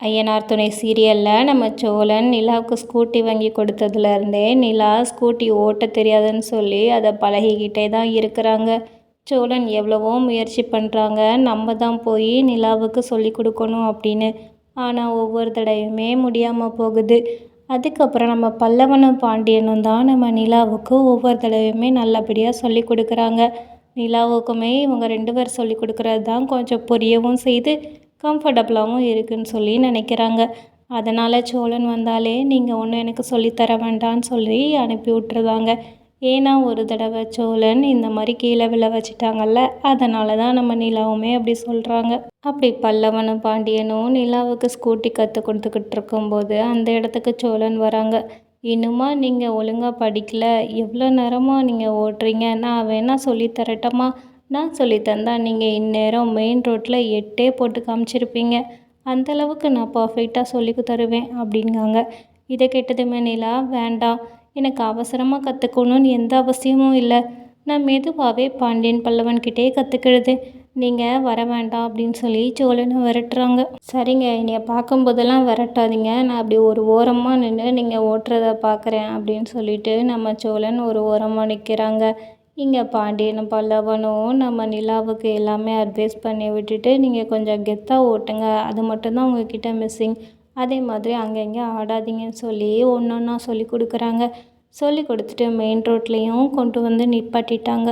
ஐயனார் துணை சீரியலில் நம்ம சோழன் நிலாவுக்கு ஸ்கூட்டி வாங்கி கொடுத்ததுலேருந்தே நிலா ஸ்கூட்டி ஓட்ட தெரியாதுன்னு சொல்லி அதை பழகிக்கிட்டே தான் இருக்கிறாங்க. சோழன் எவ்வளவோ முயற்சி பண்ணுறாங்க, நம்ம தான் போய் நிலாவுக்கு சொல்லி கொடுக்கணும் அப்படின்னு. ஆனால் ஒவ்வொரு தடவையுமே முடியாமல் போகுது. அதுக்கப்புறம் நம்ம பல்லவனும் பாண்டியனும் தான் நம்ம நிலாவுக்கு ஒவ்வொரு தடவையுமே நல்லபடியாக சொல்லி கொடுக்குறாங்க. நிலாவுக்குமே இவங்க 2 பேர் சொல்லி கொடுக்குறது தான் கொஞ்சம் புரியவும் செய்து கம்ஃபர்டபுளாகவும் இருக்குன்னு சொல்லி நினைக்கிறாங்க. அதனால் சோழன் வந்தாலே நீங்கள் ஒன்றும் எனக்கு சொல்லித்தர வேண்டான்னு சொல்லி அனுப்பி விட்டுருவாங்க. ஏன்னா ஒரு தடவை சோழன் இந்த மாதிரி கீழே விழ வச்சிட்டாங்கல்ல, அதனால தான் நம்ம நிலாவுமே அப்படி சொல்கிறாங்க. அப்படி பல்லவனும் பாண்டியனும் நிலாவுக்கு ஸ்கூட்டி கற்றுக் கொடுத்துக்கிட்டு இருக்கும்போது அந்த இடத்துக்கு சோழன் வராங்க. இன்னுமா நீங்கள் ஒழுங்காக படிக்கல, எவ்வளோ நேரமாக நீங்கள் ஓட்டுறீங்க, நான் வேணால் சொல்லித்தரட்டமா, நான் சொல்லித்தந்தா நீங்கள் இந்நேரம் மெயின் ரோட்டில் 8 போட்டு காமிச்சிருப்பீங்க, அந்தளவுக்கு நான் பர்ஃபெக்டாக சொல்லி தருவேன் அப்படிங்காங்க. இதை கேட்டதுமே நிலா, வேண்டாம், எனக்கு அவசரமாக கற்றுக்கணும்னு எந்த அவசியமும் இல்லை, நான் மெதுவாகவே பாண்டியன் பல்லவன்கிட்டே கற்றுக்கிடுது, நீங்கள் வர வேண்டாம் அப்படின்னு சொல்லி சோழனை விரட்டுறாங்க. சரிங்க, என்னைய பார்க்கும்போதெல்லாம் விரட்டாதீங்க, நான் அப்படி ஒரு ஓரமாக நின்று நீங்கள் ஓட்டுறத பார்க்குறேன் அப்படின்னு சொல்லிட்டு நம்ம சோழன் ஒரு ஓரமாக நிற்கிறாங்க. இங்கே பாண்டியனும் பல்லவனும் நம்ம நிலாவுக்கு எல்லாமே அட்வைஸ் பண்ணி விட்டுட்டு, நீங்கள் கொஞ்சம் கெத்தாக ஓட்டுங்க, அது மட்டும்தான் உங்ககிட்ட மிஸ்ஸிங், அதே மாதிரி அங்கங்கே ஆடாதீங்கன்னு சொல்லி ஒன்று ஒன்றா சொல்லி கொடுக்குறாங்க. சொல்லி கொடுத்துட்டு மெயின் ரோட்லேயும் கொண்டு வந்து நிப்பாட்டிட்டாங்க.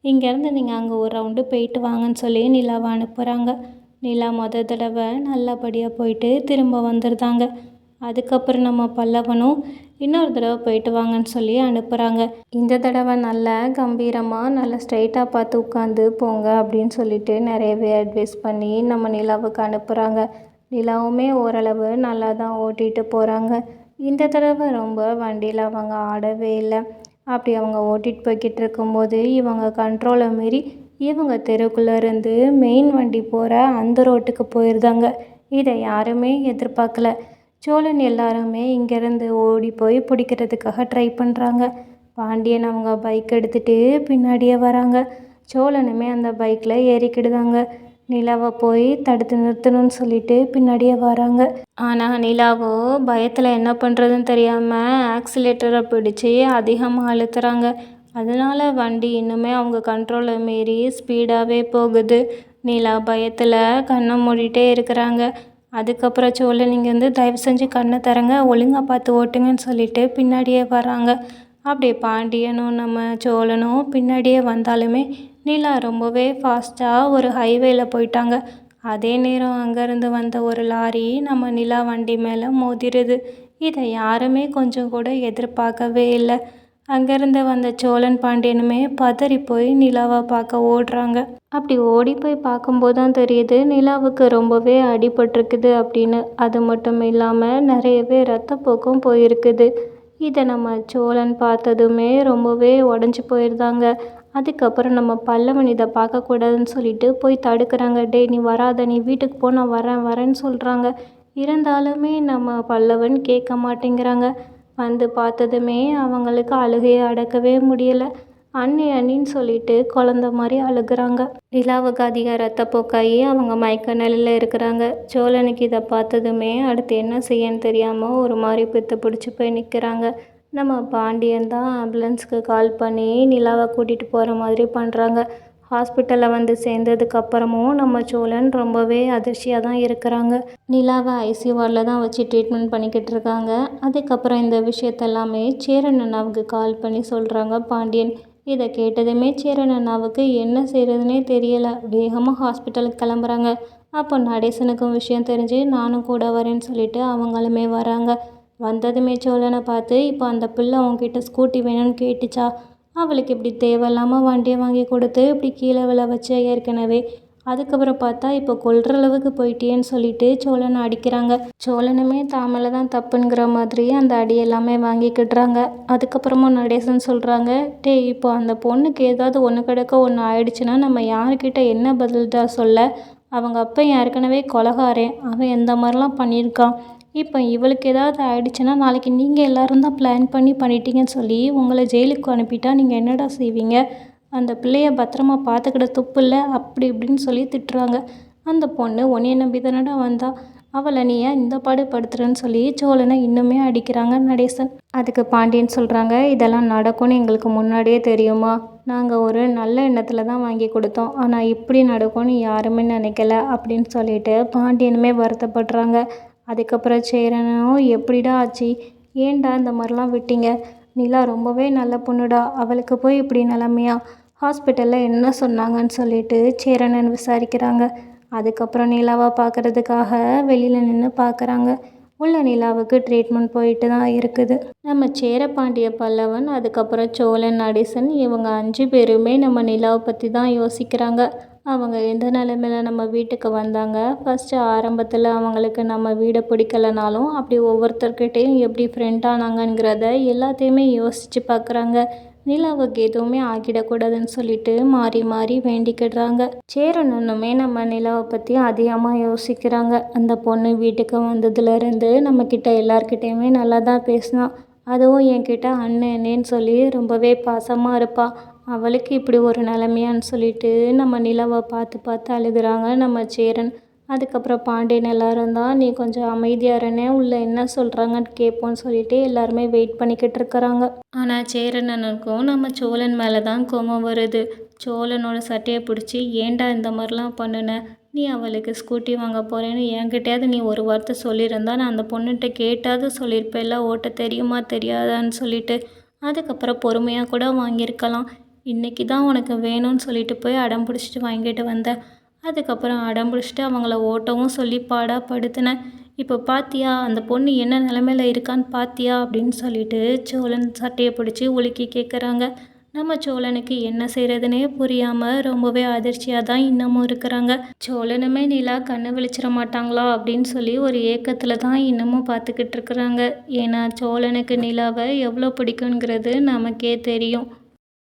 இங்கேருந்து நீங்கள் அங்கே ஒரு ரவுண்டு போயிட்டு வாங்கன்னு சொல்லி நிலாவை அனுப்புகிறாங்க. நிலா தடவை நல்லபடியாக போயிட்டு திரும்ப வந்துடுதாங்க. அதுக்கப்புறம் நம்ம பல்லவனும் இன்னொரு தடவை போயிட்டு வாங்கன்னு சொல்லி அனுப்புகிறாங்க. இந்த தடவை நல்லா கம்பீரமாக நல்லா ஸ்ட்ரைட்டாக பார்த்து உட்காந்து போங்க அப்படின்னு சொல்லிட்டு நிறையவே அட்வைஸ் பண்ணி நம்ம நிலாவுக்கு அனுப்புகிறாங்க. நிலாவுமே ஓரளவு நல்லா தான் ஓட்டிகிட்டு போகிறாங்க. இந்த தடவை ரொம்ப வண்டியில் அவங்க ஆடவே இல்லை. அப்படி அவங்க ஓட்டிகிட்டு போய்கிட்டு இருக்கும்போது இவங்க கண்ட்ரோலை மீறி இவங்க தெருக்குள்ளே இருந்து மெயின் வண்டி போகிற அந்த ரோட்டுக்கு போயிருந்தாங்க. இதை யாருமே எதிர்பார்க்கல. சோழன் எல்லாருமே இங்கேருந்து ஓடி போய் பிடிக்கிறதுக்காக ட்ரை பண்ணுறாங்க. பாண்டியன் அவங்க பைக் எடுத்துகிட்டு பின்னாடியே வராங்க. சோழனுமே அந்த பைக்கில் ஏறிக்கிடுதாங்க. நிலாவை போய் தடுத்து நிறுத்தணும்னு சொல்லிட்டு பின்னாடியே வராங்க. ஆனால் நிலாவோ பயத்தில் என்ன பண்ணுறதுன்னு தெரியாமல் ஆக்சிலேட்டரை பிடிச்சி அதிகமாக அழுத்துறாங்க. அதனால் வண்டி இன்னுமே அவங்க கண்ட்ரோலை மீறி ஸ்பீடாகவே போகுது. நிலா பயத்தில் கண்ணை மூடிட்டே இருக்கிறாங்க. அதுக்கப்புறம் சோழன் இங்கேருந்து தயவு செஞ்சு கண்ணை திறங்க, ஒழுங்காக பார்த்து ஓட்டுங்கன்னு சொல்லிட்டு பின்னாடியே வராங்க. அப்படி பாண்டியனும் நம்ம சோழனும் பின்னாடியே வந்தாலுமே நிலா ரொம்பவே ஃபாஸ்ட்டாக ஒரு ஹைவேயில் போயிட்டாங்க. அதே நேரம் அங்கேருந்து வந்த ஒரு லாரி நம்ம நிலா வண்டி மேலே மோதிருது. இதை யாருமே கொஞ்சம் கூட எதிர்பார்க்கவே இல்லை. அங்கேருந்து வந்த சோழன் பாண்டியனுமே பதறி போய் நிலாவை பார்க்க ஓடுறாங்க. அப்படி ஓடி போய் பார்க்கும்போது தான் தெரியுது நிலாவுக்கு ரொம்பவே அடிபட்டிருக்குது அப்படின்னு. அது மட்டும் இல்லாமல் நிறையவே ரத்தப்போக்கும் போயிருக்குது. இதை நம்ம சோழன் பார்த்ததுமே ரொம்பவே உடஞ்சி போயிருந்தாங்க. அதுக்கப்புறம் நம்ம பல்லவன் இதை பார்க்கக்கூடாதுன்னு சொல்லிட்டு போய் தடுக்கிறாங்க. டே, நீ வராத, நீ வீட்டுக்கு போ, நான் வரேன்னு சொல்கிறாங்க. இருந்தாலுமே நம்ம பல்லவன் கேட்க மாட்டேங்கிறாங்க. வந்து பார்த்ததுமே அவங்களுக்கு அழுகையை அடக்கவே முடியலை. அண்ணின்னு சொல்லிட்டு குழந்த மாதிரி அழுகுறாங்க. நிலாவுக்கு அதிக ரத்தப்போக்காகி அவங்க மயக்க நிலையில் இருக்கிறாங்க. சோழனுக்கு இதை பார்த்ததுமே அடுத்து என்ன செய்யன்னு தெரியாமல் ஒரு மாதிரி பித்து பிடிச்சி போய் நிற்கிறாங்க. நம்ம பாண்டியன் தான் ஆம்புலன்ஸுக்கு கால் பண்ணி நிலாவை கூட்டிகிட்டு போகிற மாதிரி பண்ணுறாங்க. ஹாஸ்பிட்டலில் வந்து சேர்ந்ததுக்கப்புறமும் நம்ம சோழன் ரொம்பவே அதிர்ச்சியாக தான் இருக்கிறாங்க. நிலாவை ஐசியூ வார்டில் தான் வச்சு ட்ரீட்மெண்ட் பண்ணிக்கிட்டு இருக்காங்க. அதுக்கப்புறம் இந்த விஷயத்தெல்லாமே சேரன் அண்ணாவுக்கு கால் பண்ணி சொல்கிறாங்க பாண்டியன். இதை கேட்டதுமே சேரன் அண்ணாவுக்கு என்ன செய்கிறதுனே தெரியலை. வேகமாக ஹாஸ்பிட்டலுக்கு கிளம்புறாங்க. அப்போ நடேசனுக்கும் விஷயம் தெரிஞ்சு நானும் கூட வரேன்னு சொல்லிட்டு அவங்களுமே வராங்க. வந்ததுமே சோழனை பார்த்து, இப்போ அந்த பிள்ளை உங்ககிட்ட ஸ்கூட்டி வேணும்னு கேட்டுச்சா, அவளுக்கு இப்படி தேவையில்லாமல் வண்டியை வாங்கி கொடுத்து இப்படி கீழே விழ வச்ச ஏற்கனவே, அதுக்கப்புறம் பார்த்தா இப்போ கொல்ற அளவுக்கு போயிட்டேன்னு சொல்லிட்டு சோழனை அடிக்கிறாங்க. சோழனுமே தாமலை தான் தப்புங்கிற மாதிரி அந்த அடி எல்லாமே வாங்கிக்கிடுறாங்க. அதுக்கப்புறமா நடேசன் சொல்கிறாங்க, டே, இப்போ அந்த பொண்ணுக்கு ஏதாவது ஒன்று கிடக்க ஒன்று ஆயிடுச்சுன்னா நம்ம யாருக்கிட்ட என்ன பதில் தான் சொல்ல, அவங்க அப்பா ஏற்கனவே கொலகாரன், அவன் எந்த மாதிரிலாம் பண்ணியிருக்கான், இப்போ இவளுக்கு ஏதாவது ஆயிடுச்சுன்னா நாளைக்கு நீங்கள் எல்லோரும் தான் பிளான் பண்ணி பண்ணிட்டீங்கன்னு சொல்லி உங்களை ஜெயிலுக்கு அனுப்பிட்டா நீங்கள் என்னடா செய்வீங்க, அந்த பிள்ளைய பத்திரமா பார்த்துக்கிட துப்பு இல்லை அப்படி இப்படின்னு சொல்லி திட்டுறாங்க. அந்த பொண்ணு உன்னைய நம்பி தானடா வந்தா, அவளை நீ ஏன் இந்த பாடு படுத்துறன்னு சொல்லி சோழனை இன்னுமே அடிக்கிறாங்க நடேசன். அதுக்கு பாண்டியன் சொல்கிறாங்க, இதெல்லாம் நடக்கும்னு எங்களுக்கு முன்னாடியே தெரியுமா? நாங்கள் ஒரு நல்ல எண்ணத்தில் தான் வாங்கி கொடுத்தோம். ஆனால் இப்படி நடக்கும்னு யாருமே நினைக்கல அப்படின்னு சொல்லிட்டு பாண்டியனுமே வருத்தப்படுறாங்க. அதுக்கப்புறம் சேரனும் எப்படிடா ஆச்சு, ஏன்டா இந்த மாதிரிலாம் விட்டீங்க? நிலா ரொம்பவே நல்ல பொண்ணுடா, அவளுக்கு போய் இப்படி நிலமையா? ஹாஸ்பிட்டலில் என்ன சொன்னாங்கன்னு சொல்லிட்டு சேரனன் விசாரிக்கிறாங்க. அதுக்கப்புறம் நிலாவை பார்க்குறதுக்காக வெளியில் நின்று பார்க்குறாங்க. உள்ள நிலாவுக்கு ட்ரீட்மெண்ட் போயிட்டு தான் இருக்குது. நம்ம சேரபாண்டிய பல்லவன், அதுக்கப்புறம் சோழன், நடேசன் இவங்க 5 பேருமே நம்ம நிலாவை பற்றி தான் யோசிக்கிறாங்க. அவங்க எந்த நிலைமையில் நம்ம வீட்டுக்கு வந்தாங்க, ஃபஸ்ட்டு ஆரம்பத்தில் அவங்களுக்கு நம்ம வீடை பிடிக்கலனாலும் அப்படி ஒவ்வொருத்தர்கிட்டையும் எப்படி ஃப்ரெண்ட் ஆனாங்கங்கிறத எல்லாத்தையுமே யோசித்து பார்க்குறாங்க. நிலாவுக்கு எதுவுமே ஆகிடக்கூடாதுன்னு சொல்லிட்டு மாறி மாறி வேண்டிக்கிடுறாங்க. சேரனுமே நம்ம நிலாவை பற்றி அதிகமாக யோசிக்கிறாங்க. அந்த பொண்ணு வீட்டுக்கு வந்ததுலேருந்து நம்மக்கிட்ட எல்லார்கிட்டையுமே நல்லா தான் பேசினான். அதுவும் என்கிட்ட அண்ணன்னு சொல்லி ரொம்பவே பாசமாக இருப்பாள். அவளுக்கு இப்படி ஒரு நிலைமையான்னு சொல்லிட்டு நம்ம நிலாவை பார்த்து பார்த்து அழுகுறாங்க நம்ம சேரன். அதுக்கப்புறம் பாண்டியன் எல்லாரும் தான், நீ கொஞ்சம் அமைதியாக இருனே, உள்ள என்ன சொல்கிறாங்கன்னு கேட்போன்னு சொல்லிட்டு எல்லாருமே வெயிட் பண்ணிக்கிட்டு இருக்கிறாங்க. ஆனால் சேரனனுக்கும் நம்ம சோழன் மேலே தான் கோபம் வருது. சோழனோட சட்டையை பிடிச்சி, ஏன்டா இந்த மாதிரிலாம் பண்ணுன? நீ அவளுக்கு ஸ்கூட்டி வாங்க போகிறேன்னு என்கிட்டயாவது நீ ஒரு வார்த்தை சொல்லியிருந்தா நான் அந்த பொண்ணுகிட்ட கேட்டாவது சொல்லியிருப்பேல்ல, ஓட்ட தெரியுமா தெரியாதான்னு சொல்லிட்டு. அதுக்கப்புறம் பொறுமையாக கூட வாங்கியிருக்கலாம். இன்றைக்கி தான் உனக்கு வேணும்னு சொல்லிட்டு போய் அடம் பிடிச்சிட்டு வாங்கிட்டு வந்தேன். அதுக்கப்புறம் அடம் பிடிச்சிட்டு அவங்கள ஓட்டவும் சொல்லி படுத்தினேன். இப்போ பாத்தியா அந்த பொண்ணு என்ன நிலமையில இருக்கான்னு பாத்தியா அப்படின்னு சொல்லிட்டு சோழன் சட்டையை பிடிச்சி உலுக்கி கேட்குறாங்க. நம்ம சோழனுக்கு என்ன செய்கிறதுனே புரியாமல் ரொம்பவே அதிர்ச்சியாக தான் இன்னமும் இருக்கிறாங்க. சோழனுமே நிலா கண்ணு விழிச்சிட மாட்டாங்களா அப்படின்னு சொல்லி ஒரு ஏக்கத்தில் தான் இன்னமும் பார்த்துக்கிட்டு இருக்கிறாங்க. ஏன்னா சோழனுக்கு நிலாவை எவ்வளோ பிடிக்குங்கிறது நமக்கே தெரியும்.